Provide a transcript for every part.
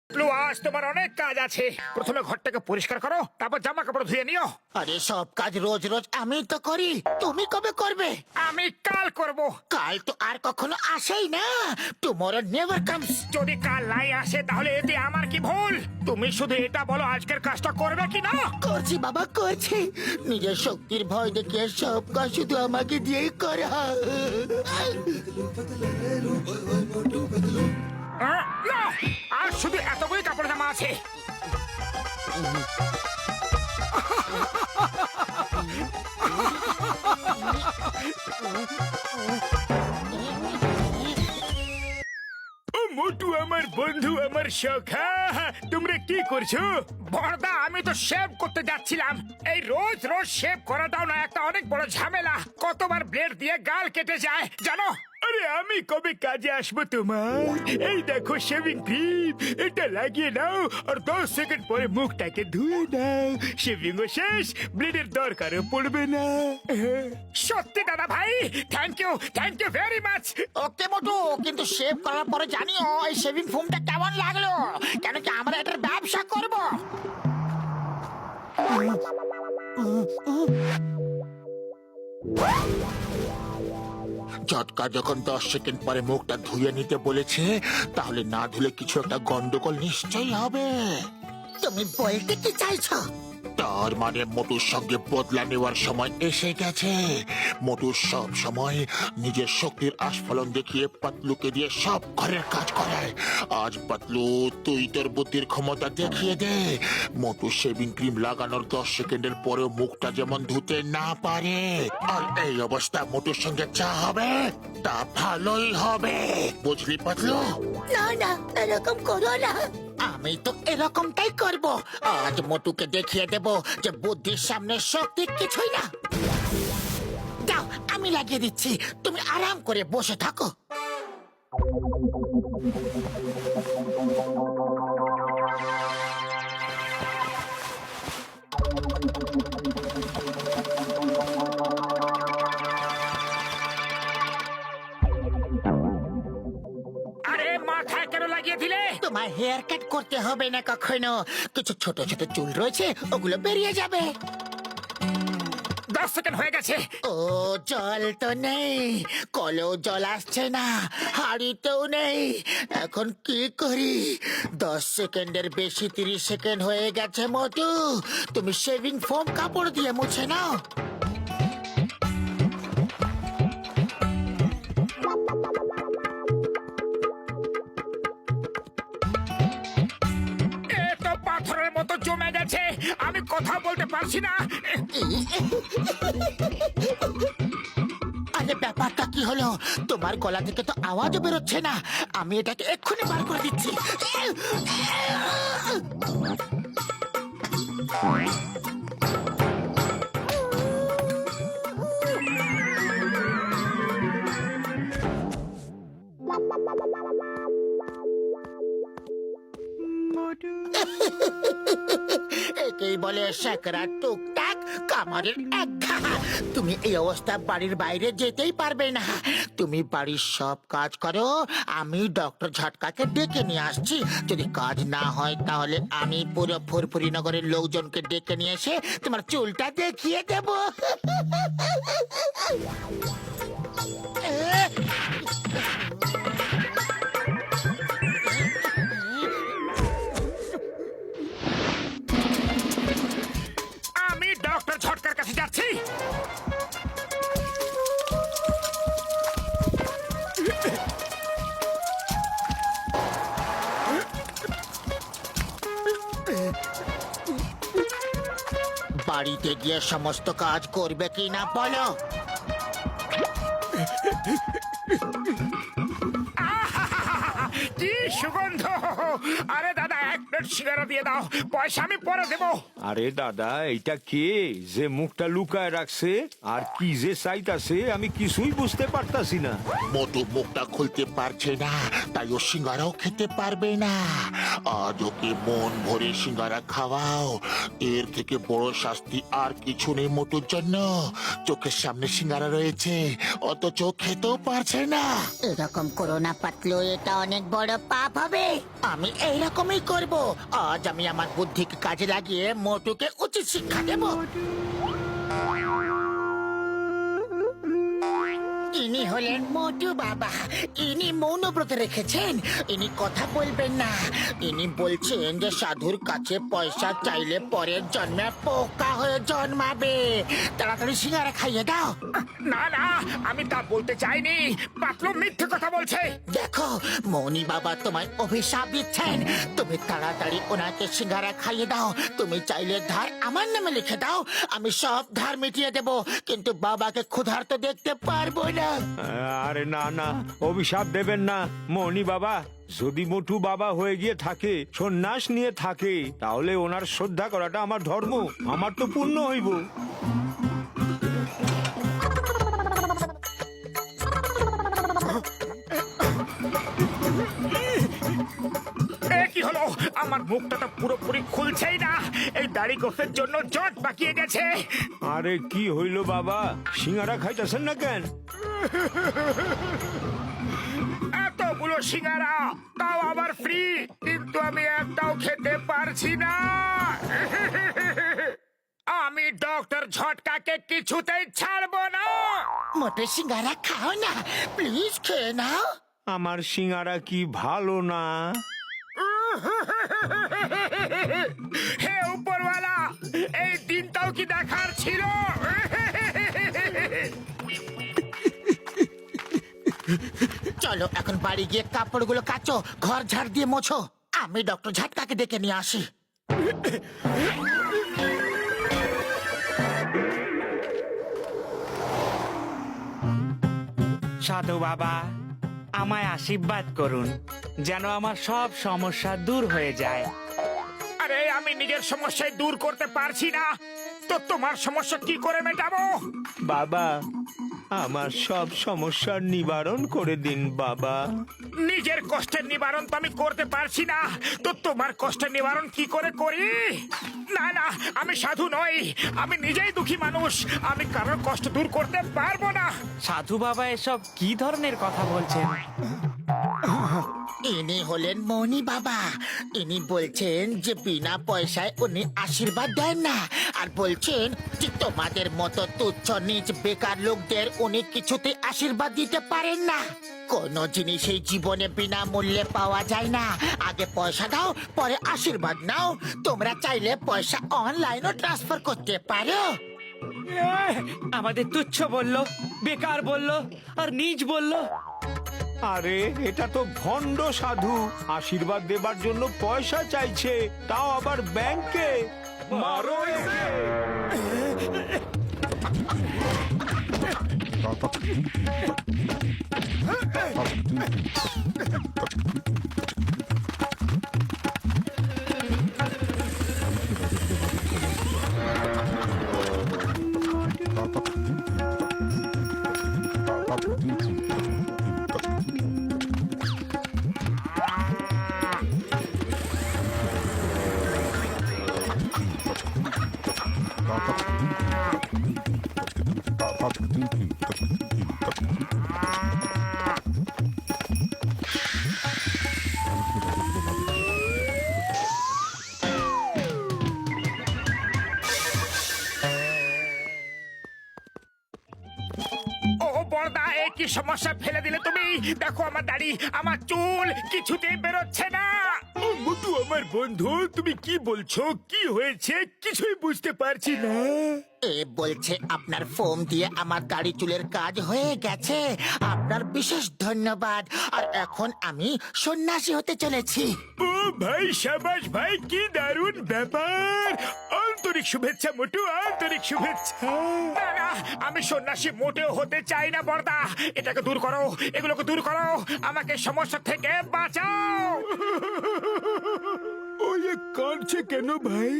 আজ তোমার অনেক কাজ আছে। প্রথমে ঘরটাকে পরিষ্কার করো, তারপর জামা কাপড় ধুয়ে নিও। আরে সব কাজ রোজ রোজ আমি তো করি, তুমি কবে করবে? আমি কাল করব। কাল তো আর কখনো আসেই না। Tomorrow never comes. যদি কাল নাই আসে তাহলে এতে আমার কি ভুল? তুমি শুধু এটা বলো আজকের কাজটা করবে কি না। করছি বাবা, করছি। নিজের শক্তির ভয় দেখিয়ে সব কাজ শুধু আমাকে দিয়েই করা। না, আর শুধু এতগুলি কাপড় জামা আছে। মোটু আমার বন্ধু, আমার সখা, তোমরা কি করছো? বড়দা, আমি তো শেভ করতে যাচ্ছিলাম। এই রোজ রোজ শেভ করাটাও না একটা অনেক বড় ঝামেলা। কতবার ব্লেড দিয়ে গাল কেটে যায় জানো? আরে আমি কবে কাজে আসবো তোমার? এই দেখো শেভিং ক্রিম, এটা লাগিয়ে নাও আর 10 সেকেন্ড পরে মুখটাকে ধুয়ে নাও। শেভিং ও শেষ, ব্লেডের দরকারও পড়বে না। সত্যি দাদা ভাই, থ্যাংক ইউ ভেরি মাচ। ওকে মোটু, কিন্তু শেভ করার পরে জানিও এই শেভিং ফোমটা কেমন লাগলো, কেন কি আমরা এটার ব্যবসা করব। চটকা যখন 10 সেকেন্ড পরে মুখটা ধুয়ে নিতে বলেছে, তাহলে না ধুলে কিছু একটা গন্ডগোল নিশ্চয়ই হবে। তুমি বলতে কি চাইছো? তার মানে মোটুর সঙ্গে বদলা নেওয়ার সময় এসে গেছে। মোটু সব সময় নিজের শক্তির আস্ফলন দেখিয়ে পাতলুকে দিয়ে সব ঘরের কাজ করায়। আজ পাতলু, তুই তোর বুদ্ধির ক্ষমতা দেখিয়ে দে। মোটু শেভিং ক্রিম লাগানোর 10 সেকেন্ডের পরেও মুখটা যেমন ধুতে না পারে, আর এই অবস্থা মোটুর সঙ্গে যা হবে তা ভালোই হবে, বুঝলি পাতলু? না না, এরকম করো না। আমি তো এরকমটাই করব। আজ মোটুকে দেখিয়ে দেব যে বুদ্ধির সামনে শক্তি কিছুই না। দাও, আমি লাগিয়ে দিচ্ছি, তুমি আরাম করে বসে থাকো। আরে মাথায় কেন লাগিয়ে দিলে? তোমার হেয়ার কাট করতে হবে না কখনো। কিছু ছোট ছোট চুল রয়েছে, ওগুলো বেরিয়ে যাবে। 10 সেকেন্ড হয়ে গেছে। ও, জল তো নেই, কলেও জল আসছে না, হাড়িতেও নেই। এখন কি করি? 10 সেকেন্ডের বেশি 30 সেকেন্ড হয়ে গেছে মোটু। তুমি শেভিং ফোম কাপড় দিয়ে মুছে নাও। এ তো পাথরের মতো জমে গেছে, আমি কথা বলতে পারছি না। আরে ব্যাপারটা কি হলো? তোমার গলা থেকে তো আওয়াজও বেরোচ্ছে না। আমি এটাকে এক্ষুনি বার করে দিচ্ছি। একেই বলে সাকরা টুকটাক, কামারের একঘা। তুমি এই অবস্থা বাড়ির বাইরে যেতেই পারবে না। তুমি বাড়ির সব কাজ করো, আমি ডক্টর ঝটকাকে ডেকে নিয়ে আসছি। যদি কাজ না হয় তাহলে আমি পুরো ফুরফুরি নগরের লোকজনকে ডেকে নিয়ে এসে তোমার চুলটা দেখিয়ে দেব। আমি ডক্টর ঝটকার কাছে যাচ্ছি। বাড়িতে গিয়ে সমস্ত কাজ করবে কি না বলো? কি সুগন্ধ! আরে দাদা, এক প্লেট সিঙ্গারা দিয়ে দাও, পয়সা আমি পরে দেবো। আরে দাদা, এইটা কে যে মুখটা লুকায় রাখছে আর কি যে চাইতাছে আমি কিছুই বুঝতে পারতাছি না। মোটু মুখটা খুলতে পারছে না, তাই ও সিঙ্গারাও খেতে পারবে না। আজ ওকে মন ভরে সিঙ্গারা খাওয়াও, এর থেকে বড় শাস্তি আর কিছু নেই মোটুর জন্য। চোখের সামনে সিঙ্গারা রয়েছে অথচ খেতেও পারছে না। এরকম করো না পাতলু, এটা অনেক বড় পাপ হবে। আমি এইরকমই করব। আজ আমি আমার বুদ্ধিকে কাজে লাগিয়ে মোটুকে উচিত শিক্ষা দেব। ইনি হলেন মোটু বাবা। ইনি মৌনব্রত রেখেছেন, ইনি কথা বলবেন না। ইনি বলছেন যে সাধুর কাছে পয়সা চাইলে পরের জন্মে পোকা হয়ে জন্মাবে। তাড়াতাড়ি সিঙ্গারা খাইয়ে দাও। না না, আমি তা বলতে চাইনি, পাতলু মিথ্যে কথা বলছে। দেখো, মৌনি বাবা তোমায় অভিশাপ দিচ্ছেন। তুমি তাড়াতাড়ি ওনাকে সিঙ্গারা খাইয়ে দাও। তুমি চাইলে ধার আমার নামে লিখে দাও, আমি সব ধার মিটিয়ে দেব, কিন্তু বাবাকে ক্ষুধার্ত দেখতে পারবো না। আরে না না, অভিশাপ দেবেন না মনি বাবা। যদি মোটু বাবা হয়ে গিয়ে থাকে, সন্ন্যাস নিয়ে থাকে, তাহলে ওনার শ্রদ্ধা করাটা আমার ধর্ম, আমার তো পুণ্য হইব। এ কি হলো, আমার মুখটা তো পুরোপুরি খুলছেই না। এই দাড়ি গোফের জন্য জট পাকিয়ে গেছে। আরে কি হইল বাবা, সিঙ্গারা খাইতেছেন না কেন? এতগুলো সিঙ্গারা, তাও আবার ফ্রি, কিন্তু আমি একটাও খেতে পারছি না। আমি ডক্টর ঝটকাকে কিছুতেই ছাড়বো না। মোটে সিঙ্গারা খাও না, প্লিজ খেয়ে নাও। আমার সিঙ্গারা কি ভালো না? হে উপরওয়ালা, এই দিনটাও কি দেখার ছিল? চলো এখন বাড়ি গিয়ে কাপড়গুলো কাচো, ঘর ঝাড় দিয়ে মোছো। আমি ডক্টর ঝাটকাকে ডেকে নিয়ে আসি। সাধু বাবা, আমায় আশীর্বাদ করুন যেন আমার সব সমস্যা দূর হয়ে যায়। আরে আমি নিজের সমস্যায় দূর করতে পারছি না, তো তোমার সমস্যা কি করে মেটাবো? বাবা, আমার সব সমস্যার নিবারণ করে দিন বাবা। নিজের কষ্টের নিবারণ তো আমি করতে পারছি না, তো তোমার কষ্টের নিবারণ কি করে করি? না না, আমি সাধু নই, আমি নিজেই দুঃখী মানুষ, আমি কারোর কষ্ট দূর করতে পারবো না। সাধু বাবা এসব কি ধরনের কথা বলছেন? ইনি হলেন মৌনি বাবা। ইনি বলছেন যে বিনা পয়সায় উনি আশীর্বাদ দেন না, আর বলছেন যে তোমাদের মতো তুচ্ছ নিজ বেকার লোকদের উনি কিছুতে আশীর্বাদ দিতে পারেন না। কোনো জিনিসই জীবনে বিনামূল্যে পাওয়া যায় না। আগে পয়সা দাও, পরে আশীর্বাদ নাও। তোমরা চাইলে পয়সা অনলাইনও ট্রান্সফার করতে পারো। আমাদের তুচ্ছ বলল, বেকার বলল, আর নিজ বলল। আরে এটা তো ভণ্ড সাধু, আশীর্বাদ দেবার জন্য পয়সা চাইছে, তাও আবার ব্যাংকে। মারো একে। ও বড়দা, এ কি সমস্যা ফেলে দিলে তুমি? দেখো আমার দাড়ি, আমার চুল কিছুতেই বেরোচ্ছে না। ও মধু, আমার বন্ধু, তুমি কি বলছো? কি হয়েছে কিছুই বুঝতে পারছি না। এ বলছে আপনার ফোম দিয়ে আমার দাড়ি চুলের কাজ হয়ে গেছে, আপনার বিশেষ ধন্যবাদ। আর এখন আমি সন্ন্যাসী হতে চলেছি। ও ভাই, সাবাস ভাই, কি দারুণ ব্যাপার। আন্তরিক শুভেচ্ছা মোটু, আন্তরিক শুভেচ্ছা। না না, আমি সন্ন্যাসী মোটেও হতে চাই না বড়দা। এটাকে দূর করো, এগুলোকে দূর করো, আমাকে সমস্যা থেকে বাঁচাও। ও করছে কেন ভাই?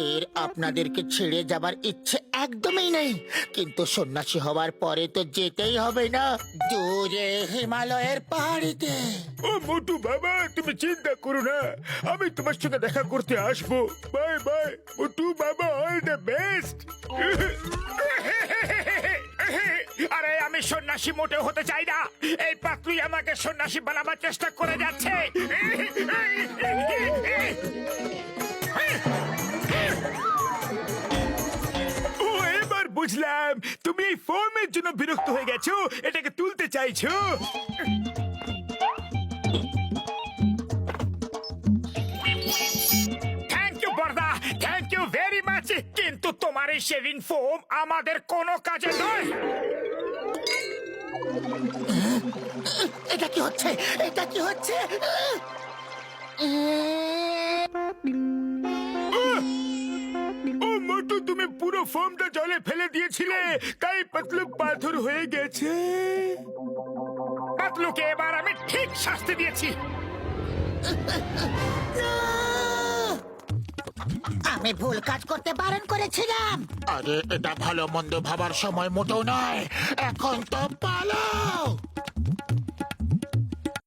এর আপনাদেরকে ছেড়ে যাবার ইচ্ছে একদমই নেই, কিন্তু সন্ন্যাসী হওয়ার পরে তো যেতেই হবে না দূরে হিমালয়ের পাহাড়িতে। ও মোটু বাবা, তুমি চিন্তা করো না, আমি তোমার সঙ্গে দেখা করতে আসবো। বাই বাই মোটু বাবা, অল দ্য বেস্ট। আরে আমি সন্ন্যাসী মোটেও হতে চাই না, এই পাতলুই আমাকে সন্ন্যাসী বানাবার চেষ্টা করে যাচ্ছে। ও এবার বুঝলাম, তুমি এই ফর্মের জন্য বিরক্ত হয়ে গেছো, এটাকে তুলতে চাইছো। Thank you Borda, thank you very much, কিন্তু তোমার এই শেভিং ফোম আমাদের কোনো কাজে নয়। এটা কি হচ্ছে? এটা কি হচ্ছে? ও মোটু, তুমি পুরো ফোমটা জলে ফেলে দিয়েছিলে, তাই পাতলু পাথর হয়ে গেছে। পাতলুকে এবার আমি ঠিক শাস্তি দিয়েছি। আমি ভুল কাজ করতে বারণ করেছিলাম। আরে এটা ভালো মন্দ ভাবার সময় মোটেও নয়, এখন তো পালাও।